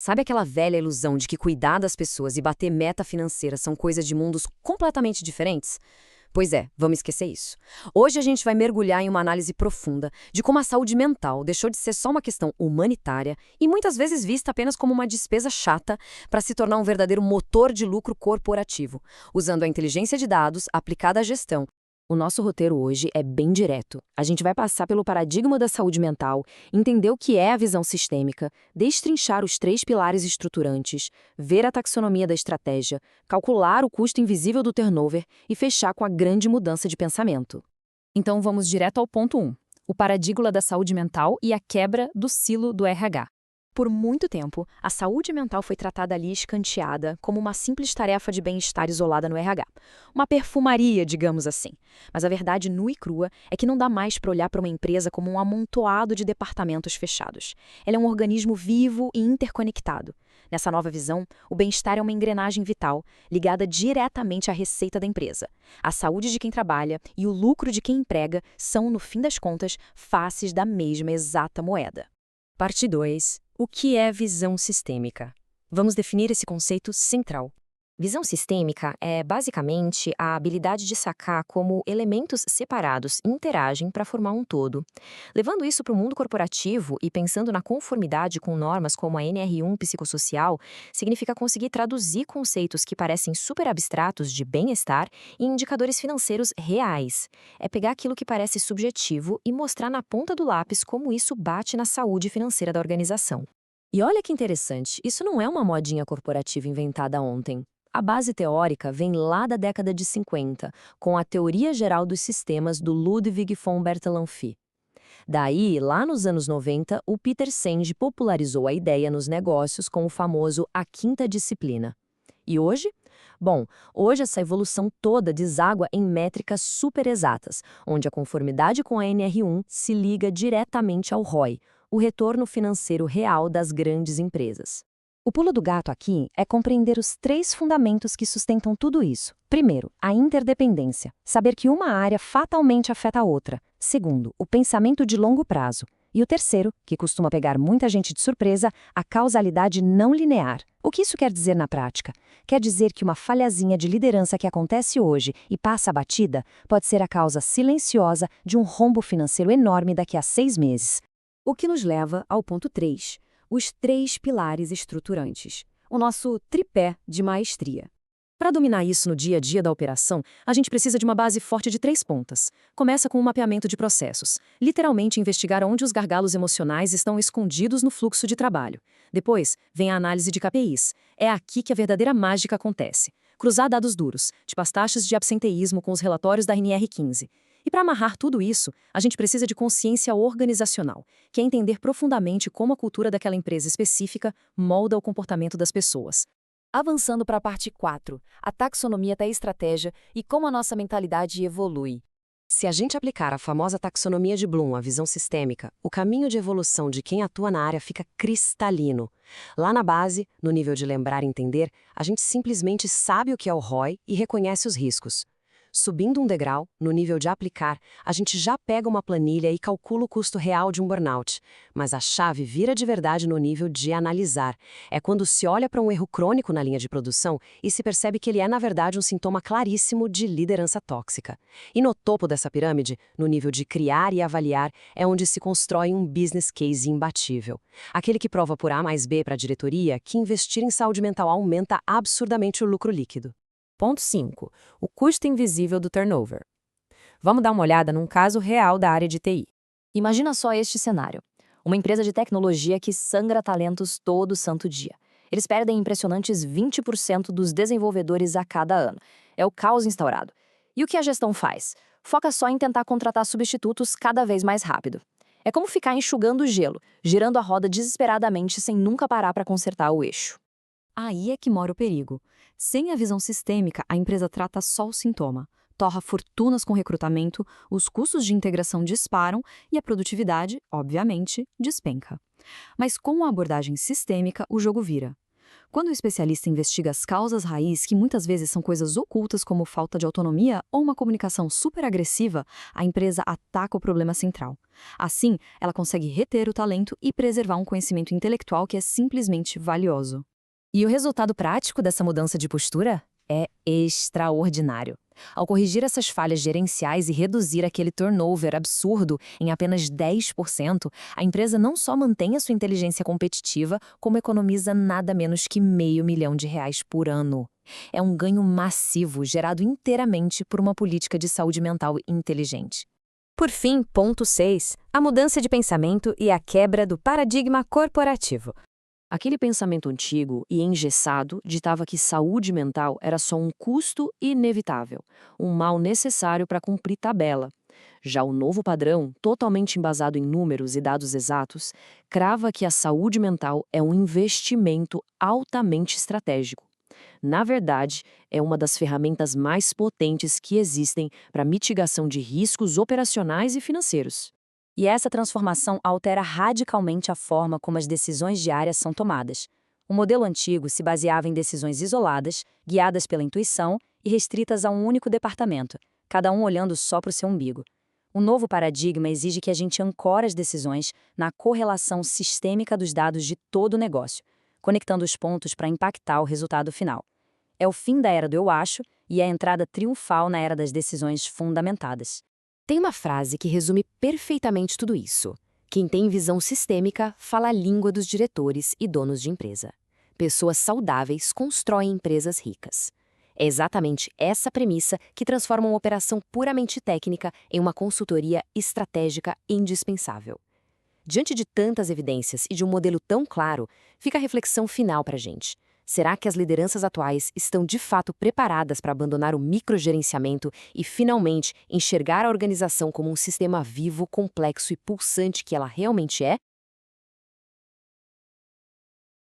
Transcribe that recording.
Sabe aquela velha ilusão de que cuidar das pessoas e bater meta financeira são coisas de mundos completamente diferentes? Pois é, vamos esquecer isso. Hoje a gente vai mergulhar em uma análise profunda de como a saúde mental deixou de ser só uma questão humanitária e muitas vezes vista apenas como uma despesa chata para se tornar um verdadeiro motor de lucro corporativo, usando a inteligência de dados aplicada à gestão. O nosso roteiro hoje é bem direto. A gente vai passar pelo paradigma da saúde mental, entender o que é a visão sistêmica, destrinchar os 3 pilares estruturantes, ver a taxonomia da estratégia, calcular o custo invisível do turnover e fechar com a grande mudança de pensamento. Então vamos direto ao ponto 1, o paradigma da saúde mental e a quebra do silo do RH. Por muito tempo, a saúde mental foi tratada ali escanteada como uma simples tarefa de bem-estar isolada no RH. Uma perfumaria, digamos assim. Mas a verdade nua e crua é que não dá mais para olhar para uma empresa como um amontoado de departamentos fechados. Ela é um organismo vivo e interconectado. Nessa nova visão, o bem-estar é uma engrenagem vital, ligada diretamente à receita da empresa. A saúde de quem trabalha e o lucro de quem emprega são, no fim das contas, faces da mesma exata moeda. Parte 2. O que é visão sistêmica? Vamos definir esse conceito central. Visão sistêmica é, basicamente, a habilidade de sacar como elementos separados interagem para formar um todo. Levando isso para o mundo corporativo e pensando na conformidade com normas como a NR1 psicossocial, significa conseguir traduzir conceitos que parecem super abstratos de bem-estar em indicadores financeiros reais. É pegar aquilo que parece subjetivo e mostrar na ponta do lápis como isso bate na saúde financeira da organização. E olha que interessante, isso não é uma modinha corporativa inventada ontem. A base teórica vem lá da década de 50, com a Teoria Geral dos Sistemas do Ludwig von Bertalanffy. Daí, lá nos anos 90, o Peter Senge popularizou a ideia nos negócios com o famoso A Quinta Disciplina. E hoje? Bom, hoje essa evolução toda deságua em métricas super exatas, onde a conformidade com a NR1 se liga diretamente ao ROI, o retorno financeiro real das grandes empresas. O pulo do gato aqui é compreender os 3 fundamentos que sustentam tudo isso. Primeiro, a interdependência, saber que uma área fatalmente afeta a outra. Segundo, o pensamento de longo prazo. E o terceiro, que costuma pegar muita gente de surpresa, a causalidade não linear. O que isso quer dizer na prática? Quer dizer que uma falhazinha de liderança que acontece hoje e passa batida pode ser a causa silenciosa de um rombo financeiro enorme daqui a 6 meses. O que nos leva ao ponto 3. Os 3 pilares estruturantes, o nosso tripé de maestria. Para dominar isso no dia a dia da operação, a gente precisa de uma base forte de 3 pontas. Começa com o mapeamento de processos, literalmente investigar onde os gargalos emocionais estão escondidos no fluxo de trabalho. Depois, vem a análise de KPIs. É aqui que a verdadeira mágica acontece. Cruzar dados duros, tipo as taxas de absenteísmo com os relatórios da NR15. E para amarrar tudo isso, a gente precisa de consciência organizacional, que é entender profundamente como a cultura daquela empresa específica molda o comportamento das pessoas. Avançando para a parte 4, a taxonomia da estratégia e como a nossa mentalidade evolui. Se a gente aplicar a famosa taxonomia de Bloom à visão sistêmica, o caminho de evolução de quem atua na área fica cristalino. Lá na base, no nível de lembrar e entender, a gente simplesmente sabe o que é o ROI e reconhece os riscos. Subindo um degrau, no nível de aplicar, a gente já pega uma planilha e calcula o custo real de um burnout. Mas a chave vira de verdade no nível de analisar. É quando se olha para um erro crônico na linha de produção e se percebe que ele é, na verdade, um sintoma claríssimo de liderança tóxica. E no topo dessa pirâmide, no nível de criar e avaliar, é onde se constrói um business case imbatível. Aquele que prova por A mais B para a diretoria que investir em saúde mental aumenta absurdamente o lucro líquido. Ponto 5. O custo invisível do turnover. Vamos dar uma olhada num caso real da área de TI. Imagina só este cenário. Uma empresa de tecnologia que sangra talentos todo santo dia. Eles perdem impressionantes 20% dos desenvolvedores a cada ano. É o caos instaurado. E o que a gestão faz? Foca só em tentar contratar substitutos cada vez mais rápido. É como ficar enxugando o gelo, girando a roda desesperadamente sem nunca parar para consertar o eixo. Aí é que mora o perigo. Sem a visão sistêmica, a empresa trata só o sintoma. Torra fortunas com recrutamento, os custos de integração disparam e a produtividade, obviamente, despenca. Mas com a abordagem sistêmica, o jogo vira. Quando o especialista investiga as causas raiz, que muitas vezes são coisas ocultas como falta de autonomia ou uma comunicação super agressiva, a empresa ataca o problema central. Assim, ela consegue reter o talento e preservar um conhecimento intelectual que é simplesmente valioso. E o resultado prático dessa mudança de postura é extraordinário. Ao corrigir essas falhas gerenciais e reduzir aquele turnover absurdo em apenas 10%, a empresa não só mantém a sua inteligência competitiva, como economiza nada menos que R$500 milhão por ano. É um ganho massivo gerado inteiramente por uma política de saúde mental inteligente. Por fim, ponto 6, a mudança de pensamento e a quebra do paradigma corporativo. Aquele pensamento antigo e engessado ditava que saúde mental era só um custo inevitável, um mal necessário para cumprir tabela. Já o novo padrão, totalmente embasado em números e dados exatos, crava que a saúde mental é um investimento altamente estratégico. Na verdade, é uma das ferramentas mais potentes que existem para mitigação de riscos operacionais e financeiros. E essa transformação altera radicalmente a forma como as decisões diárias são tomadas. O modelo antigo se baseava em decisões isoladas, guiadas pela intuição e restritas a um único departamento, cada um olhando só para o seu umbigo. O novo paradigma exige que a gente ancore as decisões na correlação sistêmica dos dados de todo o negócio, conectando os pontos para impactar o resultado final. É o fim da era do eu acho e a entrada triunfal na era das decisões fundamentadas. Tem uma frase que resume perfeitamente tudo isso. Quem tem visão sistêmica fala a língua dos diretores e donos de empresa. Pessoas saudáveis constroem empresas ricas. É exatamente essa premissa que transforma uma operação puramente técnica em uma consultoria estratégica indispensável. Diante de tantas evidências e de um modelo tão claro, fica a reflexão final para a gente. Será que as lideranças atuais estão de fato preparadas para abandonar o microgerenciamento e finalmente enxergar a organização como um sistema vivo, complexo e pulsante que ela realmente é?